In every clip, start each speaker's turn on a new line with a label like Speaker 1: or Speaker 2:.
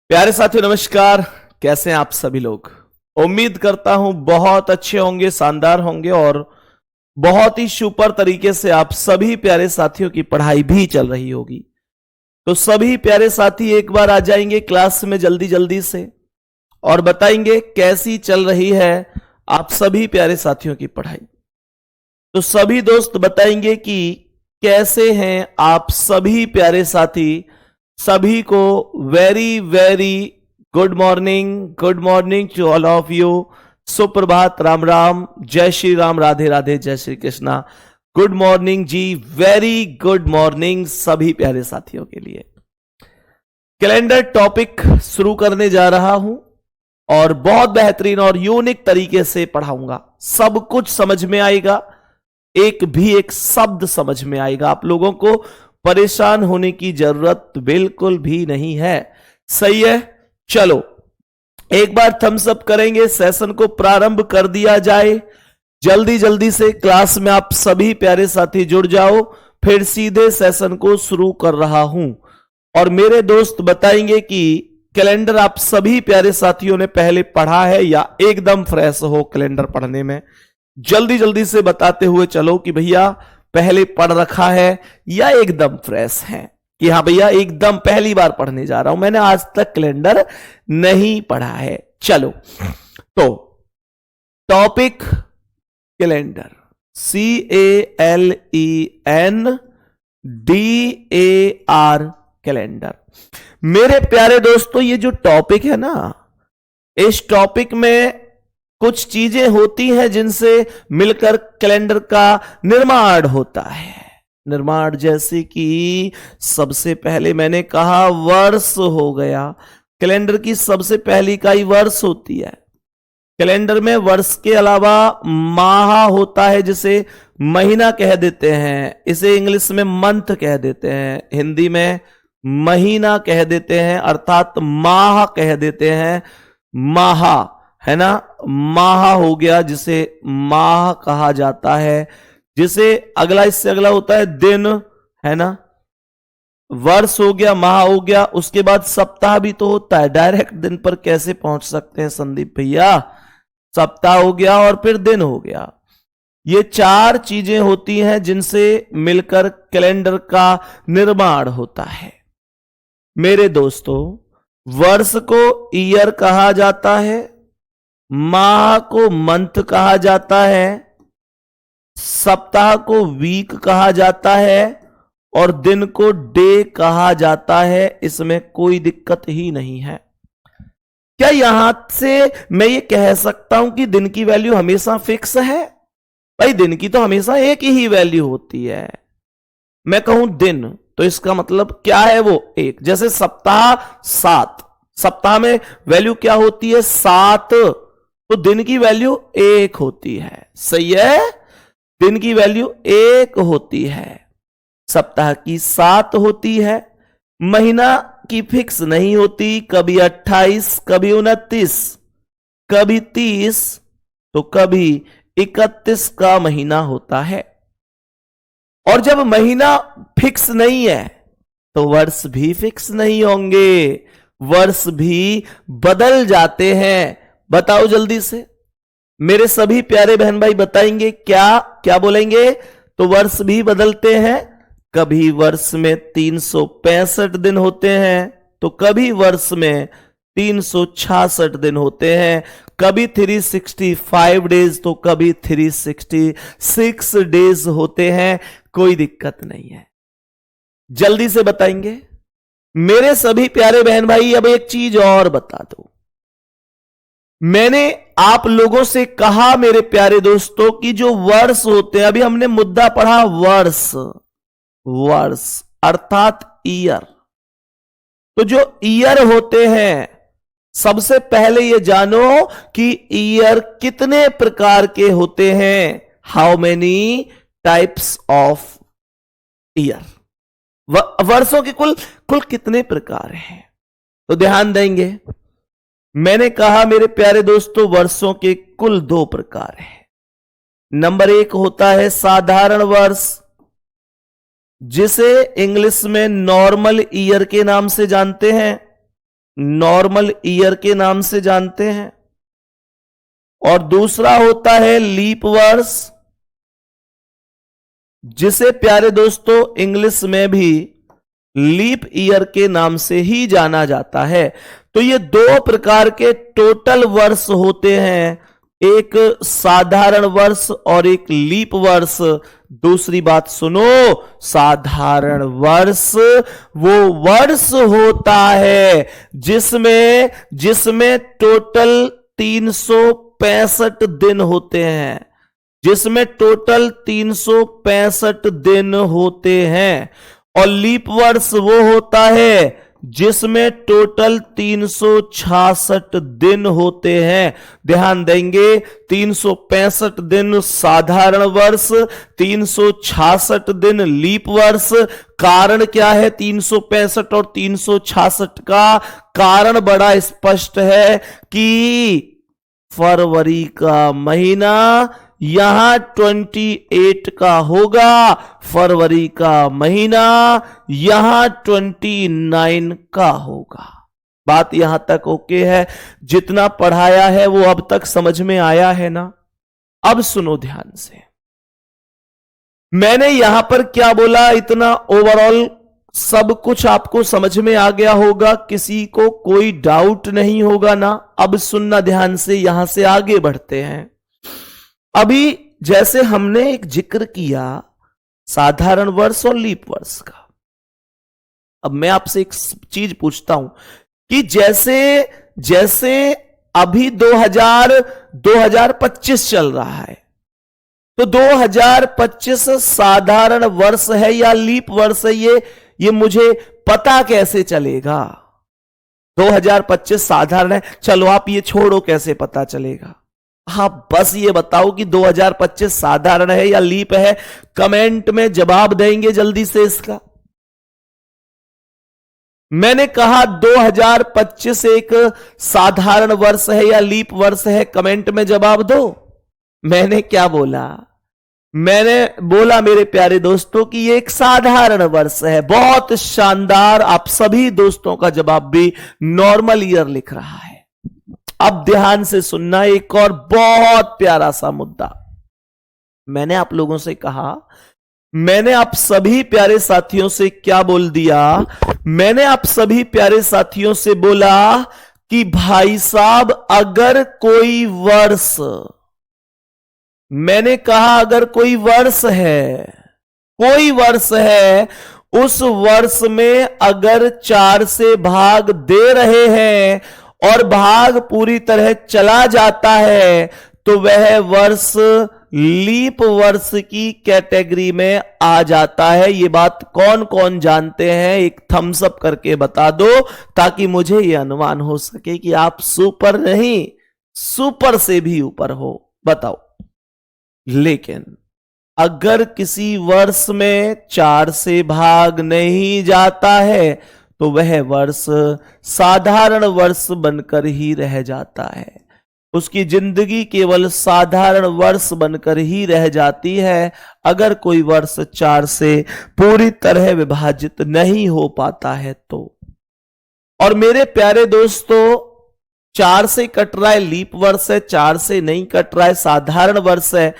Speaker 1: प्यारे साथियों नमस्कार। कैसे हैं आप सभी लोग। उम्मीद करता हूं बहुत अच्छे होंगे, शानदार होंगे और बहुत ही सुपर तरीके से आप सभी प्यारे साथियों की पढ़ाई भी चल रही होगी। तो सभी प्यारे साथी एक बार आ जाएंगे क्लास में जल्दी जल्दी से और बताएंगे कैसी चल रही है आप सभी प्यारे साथियों की पढ़ाई। तो सभी दोस्त बताएंगे कि कैसे हैं आप सभी प्यारे साथी। सभी को very very good morning to all of you. सुप्रभात, राम राम, जय श्री राम, राधे राधे, जय Shri Krishna. Good morning ji, very good morning सभी प्यारे साथियों के लिए। कैलेंडर टॉपिक शुरू करने जा रहा हूं और बहुत बेहतरीन और यूनिक तरीके से पढ़ाऊंगा। सब कुछ समझ में आएगा, एक भी एक शब्द समझ में आएगा। आप लोगों को परेशान होने की जरूरत बिल्कुल भी नहीं है। सही है, चलो एक बार थम्स अप करेंगे, सेशन को प्रारंभ कर दिया जाए। जल्दी जल्दी से क्लास में आप सभी प्यारे साथी जुड़ जाओ, फिर सीधे सेशन को शुरू कर रहा हूं। और मेरे दोस्त बताएंगे कि कैलेंडर आप सभी प्यारे साथियों ने पहले पढ़ा है या एकदम फ्रेश हो कैलेंडर पढ़ने में। जल्दी जल्दी से बताते हुए चलो कि भैया पहले पढ़ रखा है या एकदम फ्रेश है, कि हाँ भैया एकदम पहली बार पढ़ने जा रहा हूं, मैंने आज तक कैलेंडर नहीं पढ़ा है। चलो तो टॉपिक कैलेंडर, CALENDAR कैलेंडर। मेरे प्यारे दोस्तों ये जो टॉपिक है ना, इस टॉपिक में कुछ चीजें होती हैं जिनसे मिलकर कैलेंडर का निर्माण होता है। निर्माण जैसे कि सबसे पहले मैंने कहा वर्ष हो गया। कैलेंडर की सबसे पहली इकाई वर्ष होती है। कैलेंडर में वर्ष के अलावा माह होता है, जिसे महीना कह देते हैं। इसे इंग्लिश में मंथ कह देते हैं, हिंदी में महीना कह देते हैं, अर्थात माह कह देते हैं। माह है ना, माह हो गया जिसे माह कहा जाता है। जिसे अगला, इससे अगला होता है दिन, है ना। वर्ष हो गया, माह हो गया, उसके बाद सप्ताह भी तो होता है। डायरेक्ट दिन पर कैसे पहुंच सकते हैं संदीप भैया। सप्ताह हो गया और फिर दिन हो गया। ये चार चीजें होती हैं जिनसे मिलकर कैलेंडर का निर्माण होता है। मेरे दोस्तों, वर्ष को ईयर कहा जाता है, माह को मंथ कहा जाता है, सप्ताह को वीक कहा जाता है और दिन को डे कहा जाता है। इसमें कोई दिक्कत ही नहीं है। क्या यहां से मैं ये कह सकता हूं कि दिन की वैल्यू हमेशा फिक्स है? भाई दिन की तो हमेशा एक ही वैल्यू होती है। मैं कहूं दिन तो इसका मतलब क्या है, वो एक। जैसे सप्ताह 7, सप्ताह में वैल्यू क्या होती है, 7, तो दिन की वैल्यू 1 होती है। सही है, दिन की वैल्यू 1 होती है, सप्ताह की 7 होती है। महीना की फिक्स नहीं होती, कभी 28, कभी 29, कभी 30 तो कभी 31 का महीना होता है। और जब महीना फिक्स नहीं है तो वर्ष भी फिक्स नहीं होंगे, वर्ष भी बदल जाते हैं। बताओ जल्दी से, मेरे सभी प्यारे बहन भाई बताएंगे क्या क्या बोलेंगे। तो वर्ष भी बदलते हैं, कभी वर्ष में 365 दिन होते हैं तो कभी वर्ष में 366 दिन होते हैं, कभी 365 डेज तो कभी 366 डेज होते हैं। कोई दिक्कत नहीं है, जल्दी से बताएंगे मेरे सभी प्यारे बहन भाई। अब एक चीज और बता दो, मैंने आप लोगों से कहा मेरे प्यारे दोस्तों कि जो वर्ष होते हैं, अभी हमने मुद्दा पढ़ा वर्ष, वर्ष अर्थात ईयर। तो जो ईयर होते हैं, सबसे पहले ये जानो कि ईयर कितने प्रकार के होते हैं। How many types of year, वर्षों के कुल कितने प्रकार हैं। तो ध्यान देंगे, मैंने कहा मेरे प्यारे दोस्तों वर्षों के कुल 2 प्रकार हैं। नंबर 1 होता है साधारण वर्ष, जिसे इंग्लिश में नॉर्मल ईयर के नाम से जानते हैं। नॉर्मल ईयर के नाम से जानते हैं, और दूसरा होता है लीप वर्ष, जिसे प्यारे दोस्तों इंग्लिश में भी लीप ईयर के नाम से ही जाना जाता है। तो ये दो प्रकार के टोटल वर्ष होते हैं, एक साधारण वर्ष और एक लीप वर्ष। दूसरी बात सुनो, साधारण वर्ष वो वर्ष होता है जिसमें टोटल 365 दिन होते हैं, जिसमें टोटल 365 दिन होते हैं। और लीप वर्ष वो होता है जिसमें टोटल 366 दिन होते हैं। ध्यान देंगे, 365 दिन साधारण वर्ष, 366 दिन लीप वर्ष। कारण क्या है 365 और 366 का? कारण बड़ा स्पष्ट है कि फरवरी का महीना यहां 28 का होगा, फरवरी का महीना यहां 29 का होगा। बात यहां तक ओके है? जितना पढ़ाया है वो अब तक समझ में आया है ना? अब सुनो ध्यान से, मैंने यहां पर क्या बोला, इतना ओवरऑल सब कुछ आपको समझ में आ गया होगा, किसी को कोई डाउट नहीं होगा ना? अब सुनना ध्यान से, यहां से आगे बढ़ते हैं। अभी जैसे हमने एक जिक्र किया साधारण वर्ष और लीप वर्ष का, अब मैं आपसे एक चीज पूछता हूं कि जैसे अभी 2025 चल रहा है, तो 2025 साधारण वर्ष है या लीप वर्ष है, ये मुझे पता कैसे चलेगा? 2025 साधारण है, चलो आप ये छोड़ो, कैसे पता चलेगा? हाँ, बस ये बताओ कि 2025 साधारण है या लीप है। कमेंट में जवाब देंगे जल्दी से इसका। मैंने कहा 2025 एक साधारण वर्ष है या लीप वर्ष है, कमेंट में जवाब दो। मैंने क्या बोला? मैंने बोला मेरे प्यारे दोस्तों कि ये एक साधारण वर्ष है। बहुत शानदार, आप सभी दोस्तों का जवाब भी नॉर्मल ईयर लिख रहा है। अब ध्यान से सुनना, एक और बहुत प्यारा सा मुद्दा। मैंने आप लोगों से कहा, मैंने आप सभी प्यारे साथियों से क्या बोल दिया? मैंने आप सभी प्यारे साथियों से बोला कि भाई साहब अगर कोई वर्ष, मैंने कहा अगर कोई वर्ष है, उस वर्ष में अगर 4 से भाग दे रहे हैं और भाग पूरी तरह चला जाता है, तो वह वर्ष लीप वर्ष की कैटेगरी में आ जाता है। ये बात कौन कौन जानते हैं? एक थम्स अप करके बता दो, ताकि मुझे यह अनुमान हो सके कि आप सुपर नहीं, सुपर से भी ऊपर हो। बताओ। लेकिन अगर किसी वर्ष में 4 से भाग नहीं जाता है, तो वह वर्ष साधारण वर्ष बनकर ही रह जाता है। उसकी जिंदगी केवल साधारण वर्ष बनकर ही रह जाती है, अगर कोई वर्ष 4 से पूरी तरह विभाजित नहीं हो पाता है तो। और मेरे प्यारे दोस्तों, 4 से कट रहा है लीप वर्ष है, 4 से नहीं कट रहा है साधारण वर्ष है,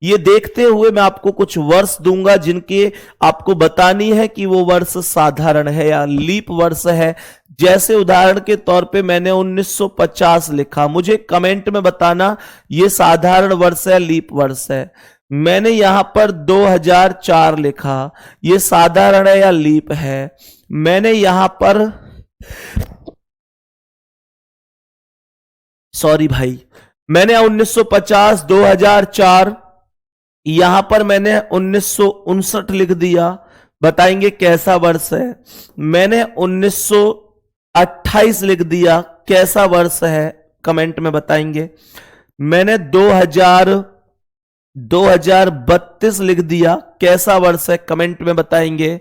Speaker 1: ये देखते हुए मैं आपको कुछ वर्ष दूंगा जिनके आपको बतानी है कि वो वर्ष साधारण है या लीप वर्ष है। जैसे उदाहरण के तौर पे मैंने 1950 लिखा, मुझे कमेंट में बताना ये साधारण वर्ष है लीप वर्ष है। मैंने यहां पर 2004 लिखा, ये साधारण है या लीप है। मैंने यहां पर, सॉरी भाई, मैंने 1950 2004, यहां पर मैंने 1959 लिख दिया, बताएंगे कैसा वर्ष है। मैंने 1928 लिख दिया, कैसा वर्ष है, कमेंट में बताएंगे। मैंने 2032 लिख दिया, कैसा वर्ष है, कमेंट में बताएंगे।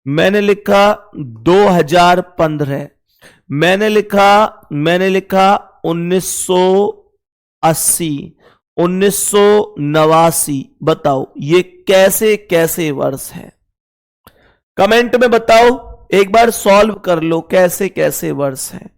Speaker 1: मैंने लिखा 2015, मैंने लिखा 1980, 1989। बताओ ये कैसे कैसे वर्ष है, कमेंट में बताओ। एक बार सॉल्व कर लो कैसे कैसे वर्ष है।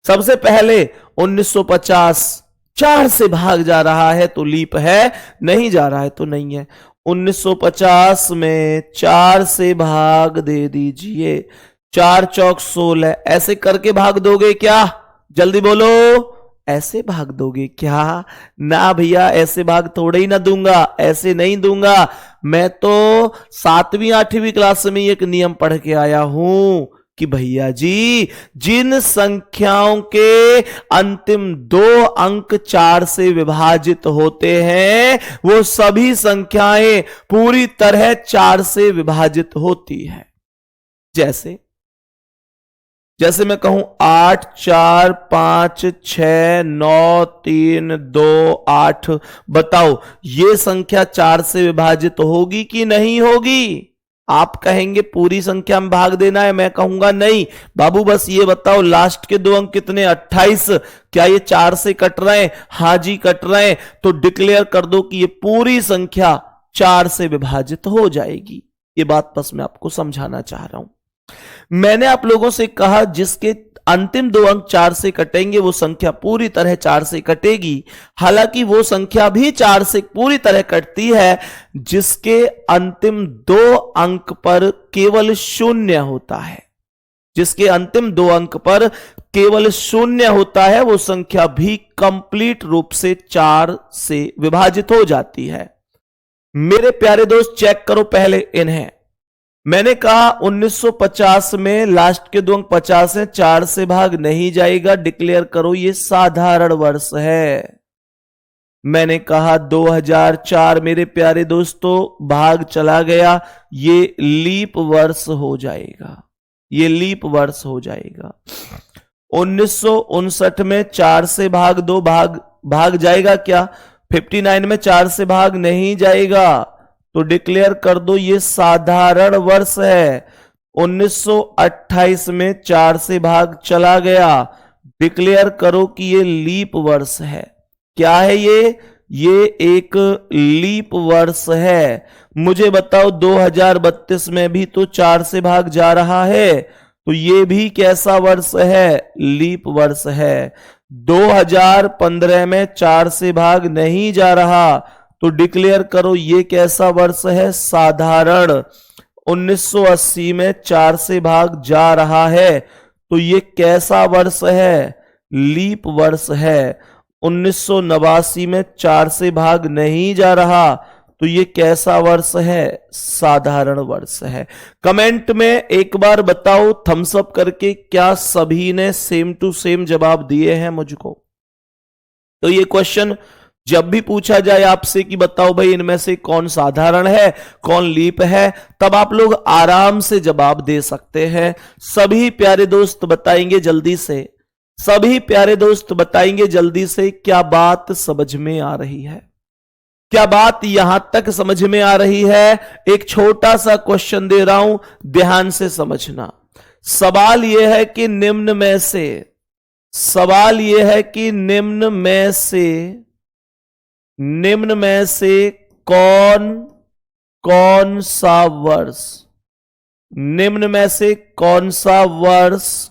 Speaker 1: सबसे पहले 1950 4 से भाग जा रहा है तो लीप है, नहीं जा रहा है तो नहीं है। 1950 में 4 से भाग दे दीजिए, 4 चौक 16। ऐसे करके भाग दोगे क्या? जल्दी बोलो, ऐसे भाग दोगे क्या? ना भैया, ऐसे भाग थोड़े ही ना दूंगा, ऐसे नहीं दूंगा। मैं तो 7वीं 8वीं क्लास में एक नियम पढ़ के आया हूं कि भैया जी, जिन संख्याओं के अंतिम 2 अंक 4 से विभाजित होते हैं वो सभी संख्याएं पूरी तरह 4 से विभाजित होती है। जैसे मैं कहूं 8 4 5 6 9 3 2 8, बताओ ये संख्या 4 से विभाजित होगी कि नहीं होगी? आप कहेंगे पूरी संख्या में भाग देना है, मैं कहूंगा नहीं बाबू, बस ये बताओ लास्ट के 2 अंक कितने? 28। क्या ये 4 से कट रहे हैं? हां जी कट रहे हैं। तो डिक्लेयर कर दो कि ये पूरी संख्या 4 से विभाजित हो जाएगी। ये बात बस मैं आपको समझाना चाह रहा हूं। मैंने आप लोगों से कहा जिसके अंतिम 2 अंक 4 से कटेंगे वो संख्या पूरी तरह 4 से कटेगी। हालांकि वो संख्या भी 4 से पूरी तरह कटती है जिसके अंतिम 2 अंक पर केवल 0 होता है। जिसके अंतिम 2 अंक पर केवल 0 होता है वो संख्या भी कंप्लीट रूप से 4 से विभाजित हो जाती है। मेरे प्यारे दोस्त चेक करो पहले इन्हें। मैंने कहा 1950 में लास्ट के 2 अंक 50 है, 4 से भाग नहीं जाएगा, डिक्लेयर करो ये साधारण वर्ष है। मैंने कहा 2004 मेरे प्यारे दोस्तों भाग चला गया, ये लीप वर्ष हो जाएगा, ये लीप वर्ष हो जाएगा। 1959 में 4 से भाग दो, भाग जाएगा क्या? 59 में 4 से भाग नहीं जाएगा तो डिक्लेयर कर दो ये साधारण वर्ष है। 1928 में 4 से भाग चला गया, डिक्लेयर करो कि ये लीप वर्ष है। क्या है ये एक लीप वर्ष है। मुझे बताओ 2032 में भी तो 4 से भाग जा रहा है तो ये भी कैसा वर्ष है? लीप वर्ष है। 2015 में 4 से भाग नहीं जा रहा तो डिक्लेयर करो ये कैसा वर्ष है? साधारण। 1980 में 4 से भाग जा रहा है तो ये कैसा वर्ष है? लीप वर्ष है। 1989 में 4 से भाग नहीं जा रहा तो ये कैसा वर्ष है? साधारण वर्ष है। कमेंट में एक बार बताओ थम्स अप करके, क्या सभी ने सेम टू सेम जवाब दिए हैं मुझको? तो ये क्वेश्चन जब भी पूछा जाए आपसे कि बताओ भाई इनमें से कौन साधारण है कौन लीप है, तब आप लोग आराम से जवाब दे सकते हैं। सभी प्यारे दोस्त बताएंगे जल्दी से, सभी प्यारे दोस्त बताएंगे जल्दी से, क्या बात समझ में आ रही है? क्या बात यहां तक समझ में आ रही है? एक छोटा सा क्वेश्चन दे रहा हूं, ध्यान से समझना। सवाल यह है कि निम्न में से, सवाल यह है कि निम्न में से कौन सा वर्ष, निम्न में से कौन सा वर्ष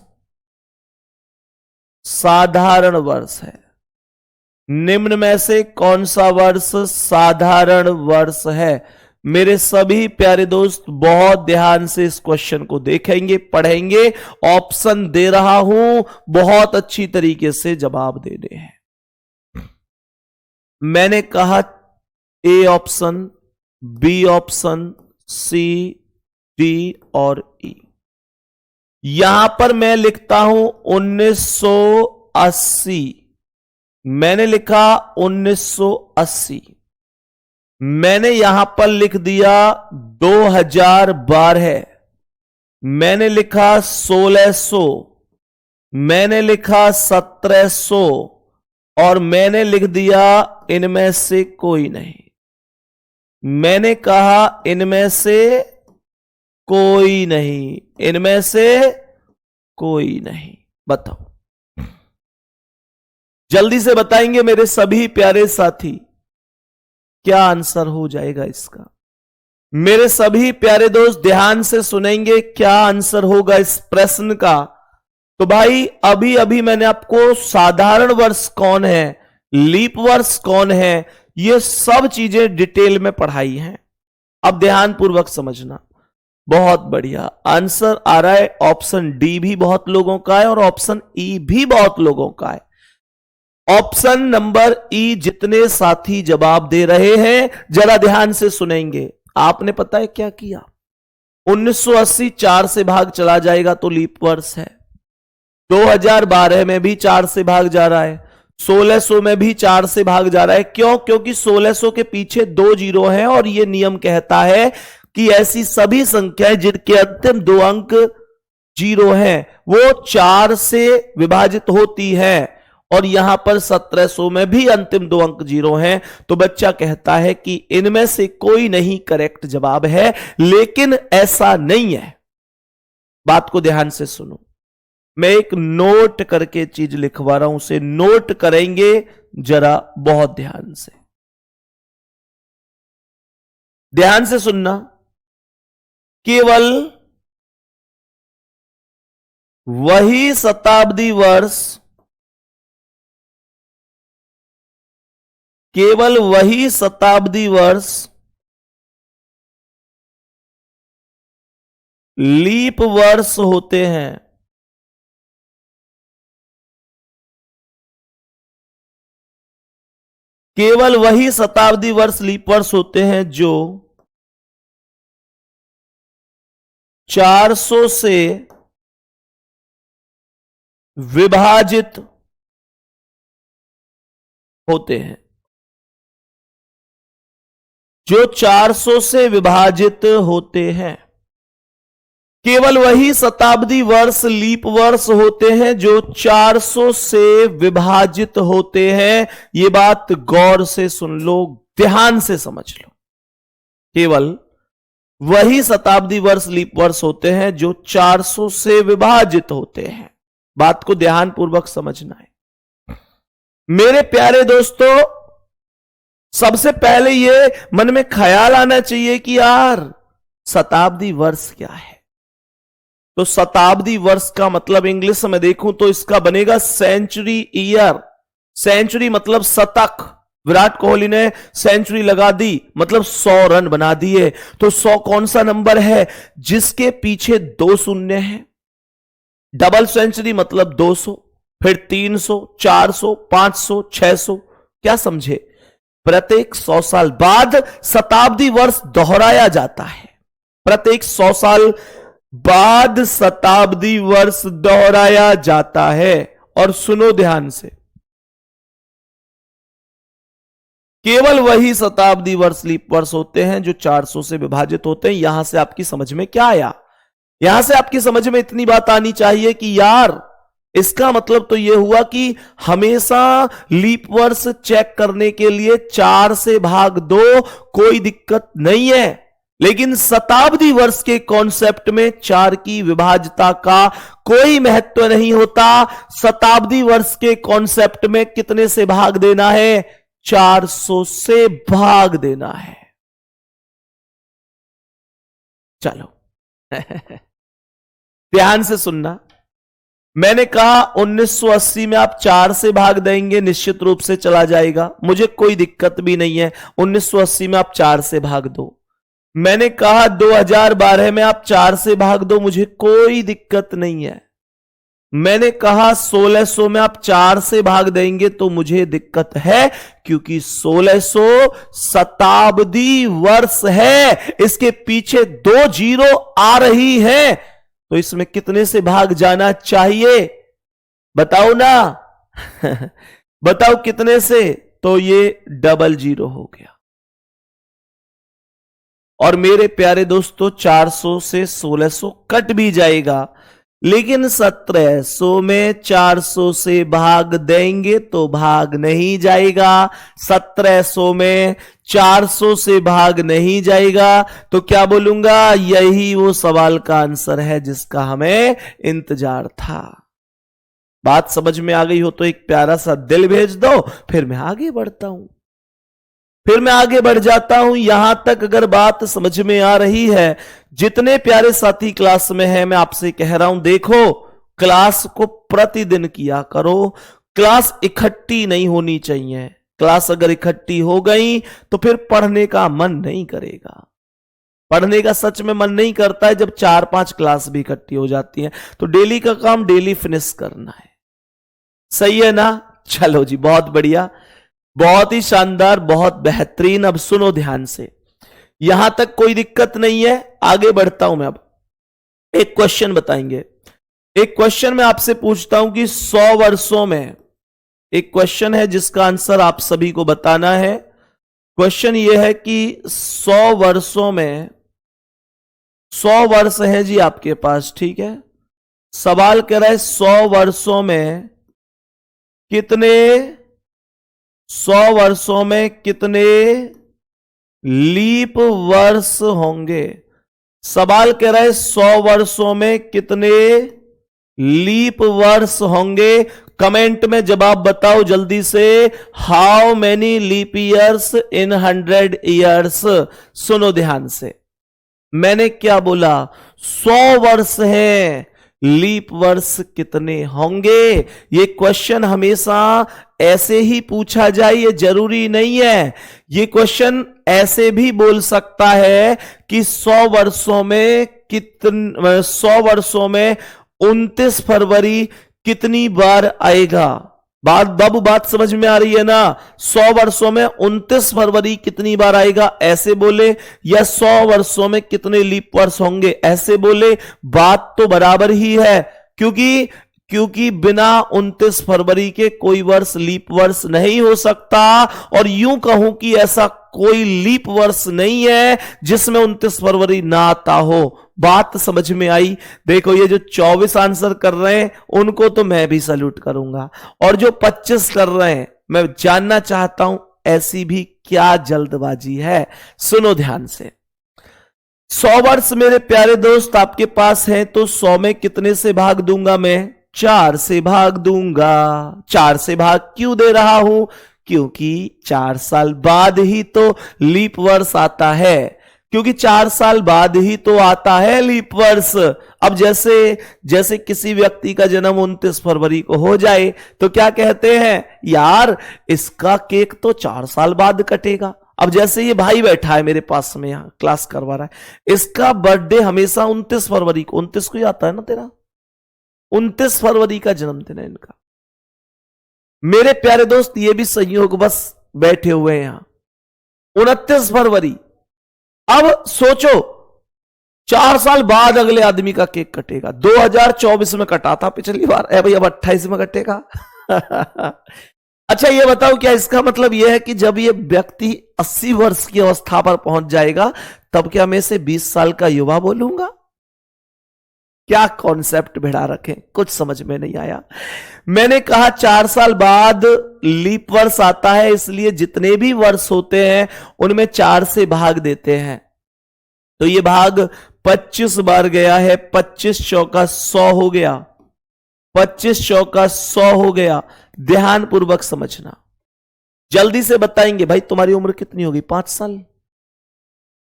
Speaker 1: साधारण वर्ष है? निम्न में से कौन सा वर्ष साधारण वर्ष है? मेरे सभी प्यारे दोस्त बहुत ध्यान से इस क्वेश्चन को देखेंगे, पढ़ेंगे। ऑप्शन दे रहा हूं, बहुत अच्छी तरीके से जवाब देने हैं। मैंने कहा A option, B option, C, D और ई। यहां पर मैं लिखता हूं 1980, मैंने लिखा 1980। मैंने यहां पर लिख दिया 2012, मैंने लिखा 1600, मैंने लिखा 1700 और मैंने लिख दिया इनमें से कोई नहीं। मैंने कहा इनमें से कोई नहीं, इनमें से कोई नहीं। बताओ, जल्दी से बताएंगे मेरे सभी प्यारे साथी, क्या आंसर हो जाएगा इसका? मेरे सभी प्यारे दोस्त ध्यान से सुनेंगे, क्या आंसर होगा इस प्रश्न का? तो भाई अभी अभी मैंने आपको साधारण वर्ष कौन है, लीप वर्ष कौन है, ये सब चीजें डिटेल में पढ़ाई हैं। अब ध्यान पूर्वक समझना। बहुत बढ़िया आंसर आ रहा है। ऑप्शन डी भी बहुत लोगों का है और ऑप्शन ई भी बहुत लोगों का है। ऑप्शन नंबर ई जितने साथी जवाब दे रहे हैं जरा ध्यान से सुनेंगे। आपने पता है क्या किया, 1980 4 से भाग चला जाएगा तो लीप वर्ष है। 2012 में भी 4 से भाग जा रहा है, 1600 में भी 4 से भाग जा रहा है। क्यों? क्योंकि 1600 के पीछे 2 जीरो हैं और यह नियम कहता है कि ऐसी सभी संख्याएं जिनके अंतिम 2 अंक जीरो हैं वो 4 से विभाजित होती है, और यहां पर 1700 में भी अंतिम 2 अंक जीरो हैं। तो बच्चा कहता है कि इनमें से कोई नहीं करेक्ट जवाब है, लेकिन ऐसा नहीं है। बात को ध्यान से सुनो, मैं एक नोट करके चीज लिखवा रहा हूं, उसे नोट करेंगे जरा बहुत ध्यान से। ध्यान से सुनना। केवल वही शताब्दी वर्ष, केवल वही शताब्दी वर्ष लीप वर्ष होते हैं। केवल वही शताब्दी वर्ष लीप वर्ष होते हैं जो 400 से विभाजित होते हैं, जो 400 से विभाजित होते हैं। केवल वही शताब्दी वर्ष लीप वर्ष होते हैं जो 400 से विभाजित होते हैं। यह बात गौर से सुन लो, ध्यान से समझ लो। केवल वही शताब्दी वर्ष लीप वर्ष होते हैं जो 400 से विभाजित होते हैं। बात को ध्यान पूर्वक समझना है मेरे प्यारे दोस्तों। सबसे पहले यह मन में ख्याल आना चाहिए कि यार शताब्दी वर्ष क्या है। तो शताब्दी वर्ष का मतलब इंग्लिश में देखूं तो इसका बनेगा सेंचुरी ईयर। सेंचुरी मतलब शतक। विराट कोहली ने सेंचुरी लगा दी मतलब 100 रन बना दिए। तो 100 कौन सा नंबर है जिसके पीछे 2 शून्य है। डबल सेंचुरी मतलब 200, फिर 300, 400, 500, 600। क्या समझे? प्रत्येक 100 साल बाद शताब्दी वर्ष दोहराया जाता है। प्रत्येक 100 साल बाद शताब्दी वर्ष दोहराया जाता है। और सुनो ध्यान से, केवल वही शताब्दी वर्ष लीप वर्ष होते हैं जो 400 से विभाजित होते हैं। यहां से आपकी समझ में क्या आया? यहां से आपकी समझ में इतनी बात आनी चाहिए कि यार इसका मतलब तो यह हुआ कि हमेशा लीप वर्ष चेक करने के लिए 4 से भाग दो, कोई दिक्कत नहीं है। लेकिन शताब्दी वर्ष के कॉन्सेप्ट में 4 की विभाज्यता का कोई महत्व नहीं होता। शताब्दी वर्ष के कॉन्सेप्ट में कितने से भाग देना है? 400 से भाग देना है। चलो ध्यान से सुनना। मैंने कहा 1980 में आप 4 से भाग देंगे, निश्चित रूप से चला जाएगा, मुझे कोई दिक्कत भी नहीं है। 1980 में आप 4 से भाग दो। मैंने कहा 2012 में आप 4 से भाग दो, मुझे कोई दिक्कत नहीं है। मैंने कहा 1600 में आप 4 से भाग देंगे तो मुझे दिक्कत है, क्योंकि 1600 शताब्दी वर्ष है। इसके पीछे 2 जीरो आ रही है, तो इसमें कितने से भाग जाना चाहिए? बताओ ना बताओ कितने से? तो ये डबल जीरो हो गया। और मेरे प्यारे दोस्तों 400 से 1600 कट भी जाएगा, लेकिन 1700 में 400 से भाग देंगे तो भाग नहीं जाएगा। 1700 में 400 से भाग नहीं जाएगा। तो क्या बोलूंगा? यही वो सवाल का आंसर है जिसका हमें इंतजार था। बात समझ में आ गई हो तो एक प्यारा सा दिल भेज दो, फिर मैं आगे बढ़ता हूं। फिर मैं आगे बढ़ जाता हूं। यहां तक अगर बात समझ में आ रही है, जितने प्यारे साथी क्लास में हैं, मैं आपसे कह रहा हूं, देखो क्लास को प्रतिदिन किया करो। क्लास इकट्ठी नहीं होनी चाहिए। क्लास अगर इकट्ठी हो गई तो फिर पढ़ने का मन नहीं करेगा। पढ़ने का सच में मन नहीं करता है जब 4-5 क्लास भी इकट्ठी हो जाती हैं। तो डेली का काम डेली फिनिश करना है। सही है ना? चलो जी, बहुत बढ़िया, बहुत ही शानदार, बहुत बेहतरीन। अब सुनो ध्यान से, यहां तक कोई दिक्कत नहीं है। आगे बढ़ता हूं मैं। अब एक क्वेश्चन बताएंगे। एक क्वेश्चन मैं आपसे पूछता हूं कि 100 वर्षों में, एक क्वेश्चन है जिसका आंसर आप सभी को बताना है। क्वेश्चन यह है कि 100 वर्षों में, 100 वर्ष है जी आपके पास, ठीक है। सवाल कह रहा है 100 वर्षों में कितने, 100 वर्षों में कितने लीप वर्ष होंगे। सवाल कह रहा है 100 वर्षों में कितने लीप वर्ष होंगे। कमेंट में जवाब बताओ जल्दी से। How many leap years in 100 years. सुनो ध्यान से, मैंने क्या बोला? 100 वर्ष है, लीप वर्ष कितने होंगे। ये क्वेश्चन हमेशा ऐसे ही पूछा जाए ये जरूरी नहीं है। ये क्वेश्चन ऐसे भी बोल सकता है कि 100 वर्षों में 100 वर्षों में 29 फरवरी कितनी बार आएगा। बात समझ में आ रही है ना? 100 वर्षों में 29 फरवरी कितनी बार आएगा, ऐसे बोले, या 100 वर्षों में कितने लीप वर्ष होंगे, ऐसे बोले। बात तो बराबर ही है, क्योंकि बिना 29 फरवरी के कोई वर्ष लीप वर्ष नहीं हो सकता। और यूं कहूं कि ऐसा कोई लीप वर्ष नहीं है जिसमें 29 फरवरी ना आता हो। बात समझ में आई? देखो, ये जो 24 आंसर कर रहे हैं उनको तो मैं भी सैल्यूट करूंगा, और जो 25 कर रहे हैं, मैं जानना चाहता हूं ऐसी भी क्या जल्दबाजी है। सुनो ध्यान से, 100 वर्ष मेरे प्यारे दोस्त आपके पास है, तो 100 में कितने से भाग दूंगा मैं? 4 से भाग दूंगा। 4 से भाग क्यों दे रहा हूं? क्योंकि 4 साल बाद ही तो लीप वर्ष आता है, क्योंकि 4 साल बाद ही तो आता है लीप वर्ष। अब जैसे किसी व्यक्ति का जन्म 29 फरवरी को हो जाए तो क्या कहते हैं, यार इसका केक तो 4 साल बाद कटेगा। अब जैसे ये भाई बैठा है मेरे पास में, यहां क्लास करवा रहा है, इसका बर्थडे हमेशा 29 फरवरी को, 29 को ही आता है ना तेरा, 29 फरवरी का जन्मदिन है इनका। मेरे प्यारे दोस्त, ये भी संयोग बस बैठे हुए हैं यहां 29 फरवरी। अब सोचो 4 साल बाद अगले आदमी का केक कटेगा। 2024 में कटा था पिछली बार, भाई अब 28 में कटेगा। अच्छा ये बताओ, क्या इसका मतलब यह है कि जब ये व्यक्ति 80 वर्ष की अवस्था पर पहुंच जाएगा तब क्या मैं इसे 20 साल का युवा बोलूंगा? क्या कॉन्सेप्ट भिड़ा रखें, कुछ समझ में नहीं आया। मैंने कहा 4 साल बाद लीप वर्ष आता है, इसलिए जितने भी वर्ष होते हैं उनमें 4 से भाग देते हैं। तो ये भाग 25 बार गया है। 25 चौका 100 हो गया। 25 चौका 100 हो गया। ध्यान पूर्वक समझना, जल्दी से बताएंगे भाई तुम्हारी उम्र कितनी होगी? 5 साल,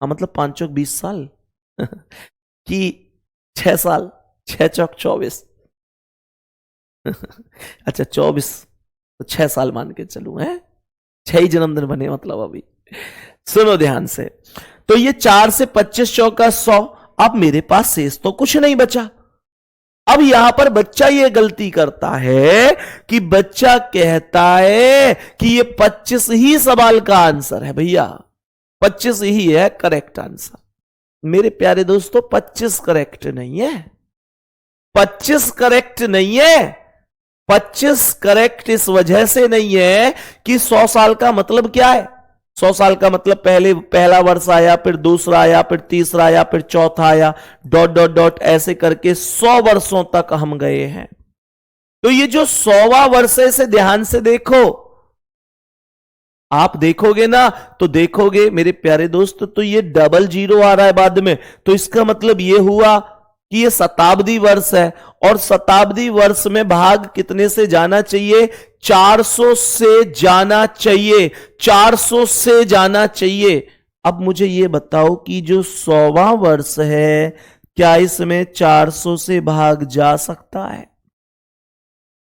Speaker 1: मतलब 5 चौक 20 साल कि 6 साल, 6 चौक 24। अच्छा 24 तो 6 साल मान के चलूं, है 6 ही जन्मदिन बने मतलब अभी। सुनो ध्यान से, तो ये 4 से 25 चौका 100। अब मेरे पास शेष तो कुछ नहीं बचा। अब यहां पर बच्चा ये गलती करता है कि बच्चा कहता है कि ये 25 ही सवाल का आंसर है। भैया 25 ही है करेक्ट आंसर। मेरे प्यारे दोस्तों 25 करेक्ट नहीं है। 25 करेक्ट नहीं है। 25 करेक्ट इस वजह से नहीं है कि 100 साल का मतलब क्या है। 100 साल का मतलब पहला वर्ष आया, फिर दूसरा आया, फिर तीसरा आया, फिर चौथा आया, डॉट डॉट डॉट ऐसे करके 100 वर्षों तक हम गए हैं। तो ये जो 100वां वर्ष है इसे ध्यान से देखो। आप देखोगे ना तो देखोगे मेरे प्यारे दोस्त, तो ये डबल जीरो आ रहा है बाद में, तो इसका मतलब ये हुआ कि ये शताब्दी वर्ष है। और शताब्दी वर्ष में भाग कितने से जाना चाहिए? 400 से जाना चाहिए। 400 से जाना चाहिए। अब मुझे ये बताओ कि जो 100वां वर्ष है क्या इसमें 400 से भाग जा सकता है?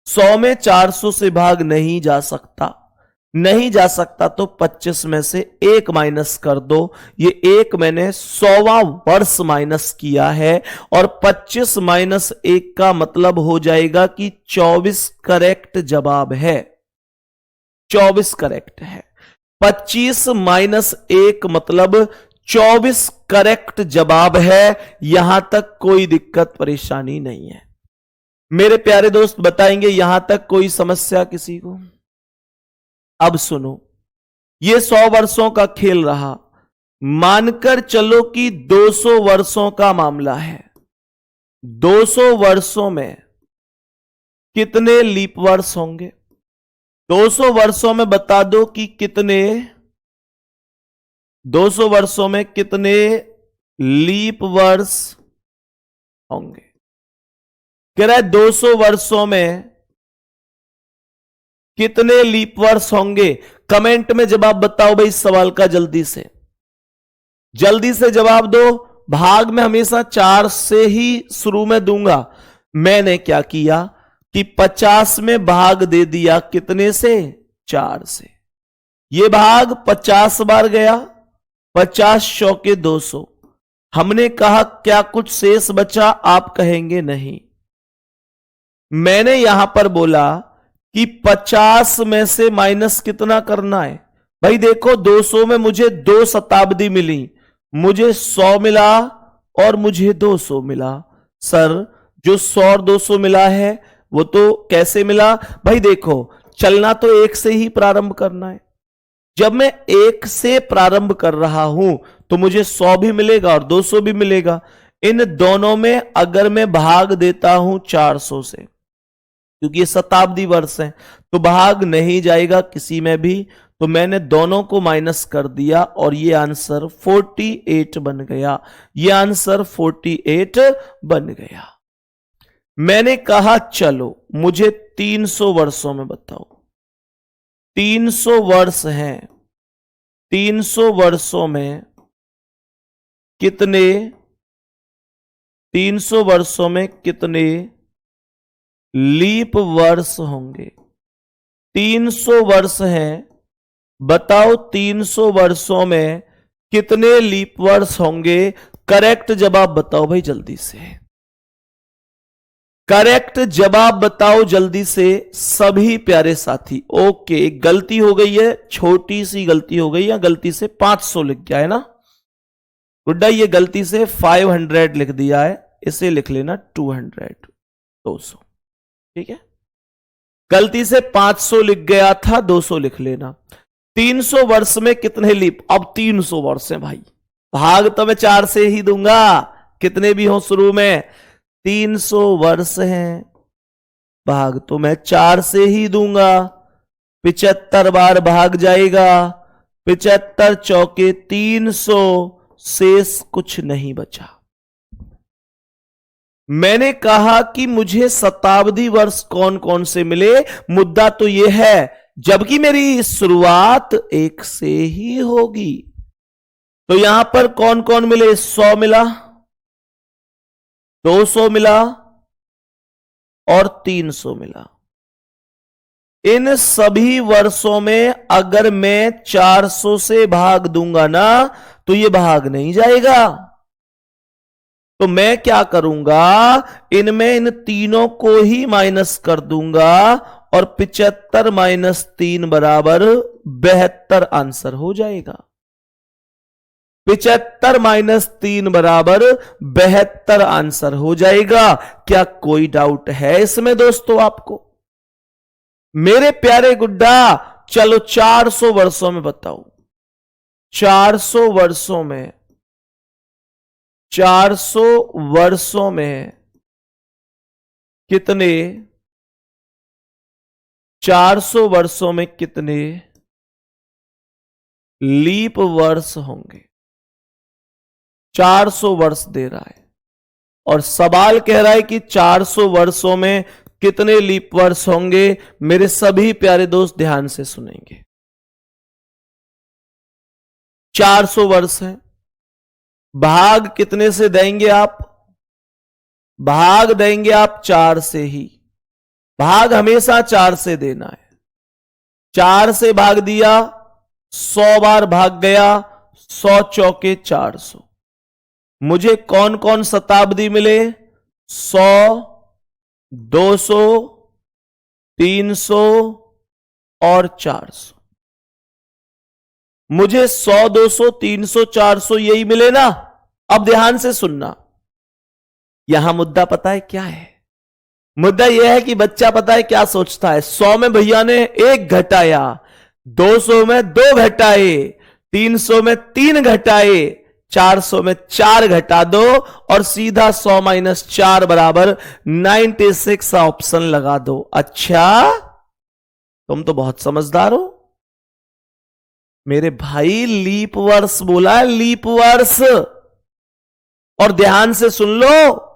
Speaker 1: 100 में 400 से भाग नहीं जा सकता, नहीं जा सकता तो 25 में से 1 माइनस कर दो। ये 1 मैंने 100वां वर्ष माइनस किया है और 25 माइनस 1 का मतलब हो जाएगा कि 24 करेक्ट जवाब है। 24 करेक्ट है। 25 माइनस 1 मतलब 24 करेक्ट जवाब है। यहां तक कोई दिक्कत परेशानी नहीं है। मेरे प्यारे दोस्त बताएंगे यहां तक कोई समस्या किसी को? अब सुनो, ये 100 वर्षों का खेल रहा, मानकर चलो कि 200 वर्षों का मामला है। 200 वर्षों में कितने लीप वर्ष होंगे? 200 वर्षों में बता दो कि कितने, 200 वर्षों में कितने लीप वर्ष होंगे? कह रहा है 200 वर्षों में कितने लीप वर्ष होंगे? कमेंट में जवाब बताओ भाई इस सवाल का, जल्दी से जल्दी से जवाब दो। भाग में हमेशा 4 से ही शुरू में दूंगा। मैंने क्या किया कि 50 में भाग दे दिया, कितने से? 4 से। ये भाग 50 बार गया, 50 चौके 200। हमने कहा क्या कुछ शेष बचा? आप कहेंगे नहीं। मैंने यहां पर बोला कि 50 में से माइनस कितना करना है? भाई देखो 200 में मुझे 2 शताब्दी मिली, मुझे 100 मिला और मुझे 200 मिला। सर जो 100 और 200 मिला है वो तो कैसे मिला? भाई देखो चलना तो 1 से ही प्रारंभ करना है। जब मैं 1 से प्रारंभ कर रहा हूं तो मुझे 100 भी मिलेगा और 200 भी मिलेगा। इन दोनों में अगर मैं भाग देता हूं 400 से, क्योंकि ये शताब्दी वर्ष है तो भाग नहीं जाएगा किसी में भी, तो मैंने दोनों को माइनस कर दिया और ये आंसर 48 बन गया। ये आंसर 48 बन गया। मैंने कहा चलो मुझे 300 वर्षों में बताओ। 300 वर्ष हैं, 300 वर्षों में कितने, 300 वर्षों में कितने लीप वर्ष होंगे? 300 वर्ष हैं, बताओ 300 वर्षों में कितने लीप वर्ष होंगे? करेक्ट जवाब बताओ भाई जल्दी से, करेक्ट जवाब बताओ जल्दी से सभी प्यारे साथी। ओके, गलती हो गई है, छोटी सी गलती हो गई है, गलती से 500 लिख गया है ना गुड्डा, ये गलती से 500 लिख दिया है, इसे लिख लेना 200, 200, ठीक है। गलती से 500 लिख गया था, 200 लिख लेना। 300 वर्ष में कितने लीप? अब 300 वर्ष है भाई, भाग तो मैं 4 से ही दूंगा, कितने भी हो शुरू में। 300 वर्ष हैं, भाग तो मैं 4 से ही दूंगा। 75 बार भाग जाएगा, 75 चौके 300, शेष कुछ नहीं बचा। मैंने कहा कि मुझे शताब्दी वर्ष कौन कौन से मिले, मुद्दा तो यह है जबकि मेरी शुरुआत 1 से ही होगी। तो यहां पर कौन कौन मिले? 100 मिला, 200 मिला और 300 मिला। इन सभी वर्षों में अगर मैं 400 से भाग दूंगा ना तो ये भाग नहीं जाएगा। तो मैं क्या करूंगा, इनमें इन तीनों को ही माइनस कर दूंगा और 75 माइनस 3 बराबर 72 आंसर हो जाएगा। 75 माइनस 3 बराबर 72 आंसर हो जाएगा। क्या कोई डाउट है इसमें दोस्तों आपको? मेरे प्यारे गुड्डा चलो 400 वर्षों में बताओ। 400 वर्षों में, 400 वर्षों में कितने, 400 वर्षों में कितने लीप वर्ष होंगे? 400 वर्ष दे रहा है और सवाल कह रहा है कि 400 वर्षों में कितने लीप वर्ष होंगे। मेरे सभी प्यारे दोस्त ध्यान से सुनेंगे। 400 वर्ष है, भाग कितने से देंगे आप? भाग देंगे आप 4 से ही। भाग हमेशा 4 से देना है। 4 से भाग दिया, 100 बार भाग गया, 100 चौके 400। मुझे कौन कौन शताब्दी मिले? 100, 200, 300 और 400। मुझे 100, 200, 300, 400 यही मिले ना। अब ध्यान से सुनना, यहां मुद्दा पता है क्या है? मुद्दा यह है कि बच्चा पता है क्या सोचता है? 100 में भैया ने 1 घटाया, 200 में 2 घटाए, 300 में 3 घटाए, 400 में 4 घटा दो और सीधा 100 माइनस 4 बराबर 96 ऑप्शन लगा दो। अच्छा, तुम तो बहुत समझदार हो मेरे भाई। लीप वर्ष बोला है, लीप वर्ष। और ध्यान से सुन लो,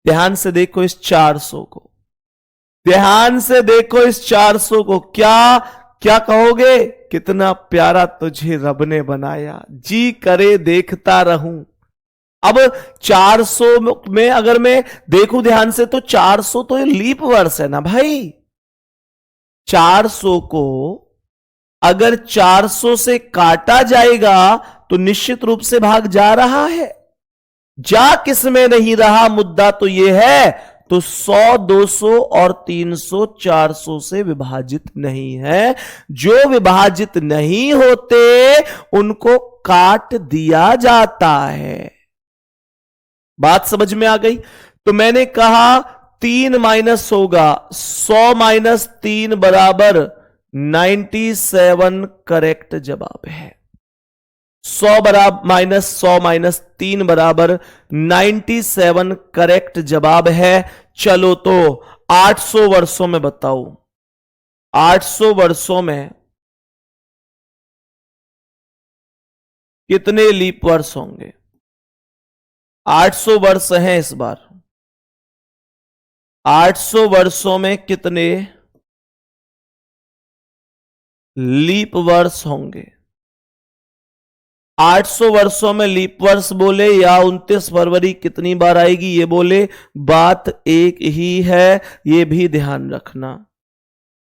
Speaker 1: ध्यान से देखो इस 400 को, ध्यान से देखो इस 400 को। क्या क्या कहोगे? कितना प्यारा तुझे रब ने बनाया, जी करे देखता रहूं। अब 400 में अगर मैं देखूं ध्यान से तो 400 तो ये लीप वर्ष है ना भाई। 400 को अगर 400 से काटा जाएगा तो निश्चित रूप से भाग जा रहा है। जा किसमें नहीं रहा, मुद्दा तो यह है। तो 100, 200 और 300 400 से विभाजित नहीं है। जो विभाजित नहीं होते उनको काट दिया जाता है। बात समझ में आ गई? तो मैंने कहा 3 माइनस होगा, 100 माइनस 3 बराबर 97 करेक्ट जवाब है। 100 बराबर माइनस 100 माइनस 3 बराबर 97 करेक्ट जवाब है। चलो तो 800 वर्षों में बताओ, 800 वर्षों में कितने लीप वर्ष होंगे? 800 वर्ष हैं इस बार। 800 वर्षों में कितने लीप वर्ष होंगे? 800 वर्षों में लीप वर्ष बोले या 29 फरवरी कितनी बार आएगी ये बोले, बात एक ही है, ये भी ध्यान रखना।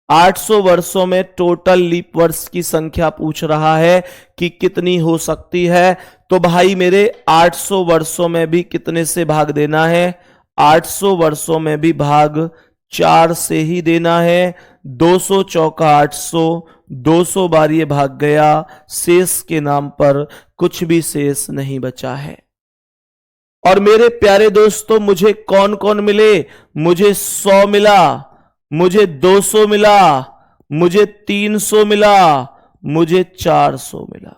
Speaker 1: 800 वर्षों में टोटल लीप वर्ष की संख्या पूछ रहा है कि कितनी हो सकती है। तो भाई मेरे 800 वर्षों में भी कितने से भाग देना है? 800 वर्षों में भी भाग 4 से ही देना है। 200 चौका 800, 200 बार ये भाग गया, शेष के नाम पर कुछ भी शेष नहीं बचा है। और मेरे प्यारे दोस्तों, मुझे कौन कौन मिले? मुझे 100 मिला, मुझे 200 मिला, मुझे 300 मिला, मुझे 400 मिला,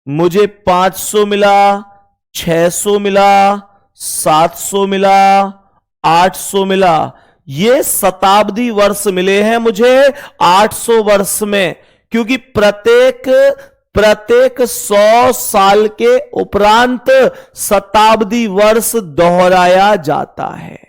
Speaker 1: मुझे 500 मिला, 600 मिला, 700 मिला, 800 मिला। ये शताब्दी वर्ष मिले हैं मुझे 800 वर्ष में, क्योंकि प्रत्येक 100 साल के उपरांत शताब्दी वर्ष दोहराया जाता है।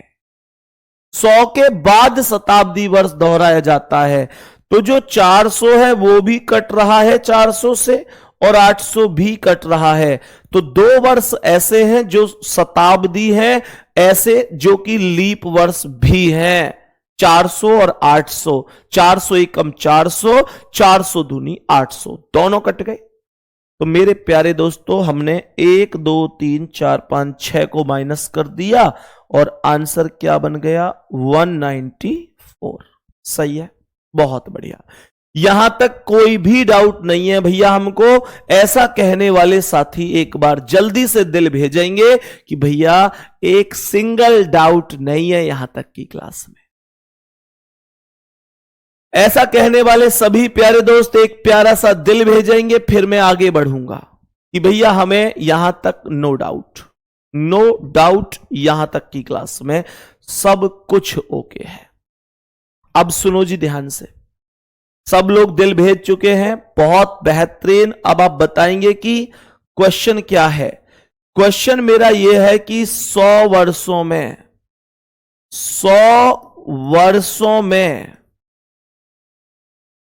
Speaker 1: 100 के बाद शताब्दी वर्ष दोहराया जाता है। तो जो 400 है वो भी कट रहा है 400 से, और 800 भी कट रहा है। तो 2 वर्ष ऐसे हैं जो शताब्दी हैं, ऐसे जो कि लीप वर्ष भी हैं। 400 और 800, 400 एकम 400, 400 दूनी 800, दोनों कट गए। तो मेरे प्यारे दोस्तों, हमने 1 2 3 4 5 6 को माइनस कर दिया और आंसर क्या बन गया? 194। सही है, बहुत बढ़िया। यहां तक कोई भी डाउट नहीं है भैया। हमको ऐसा कहने वाले साथी एक बार जल्दी से दिल भेजेंगे कि भैया एक सिंगल डाउट नहीं है यहां तक की क्लास में। ऐसा कहने वाले सभी प्यारे दोस्त एक प्यारा सा दिल भेजेंगे, फिर मैं आगे बढ़ूंगा कि भैया हमें यहां तक नो डाउट, नो डाउट, यहां तक की क्लास में सब कुछ ओके है। अब सुनो जी ध्यान से, सब लोग दिल भेज चुके हैं, बहुत बेहतरीन। अब आप बताएंगे कि क्वेश्चन क्या है। क्वेश्चन मेरा यह है कि 100 वर्षों में 100 वर्षों में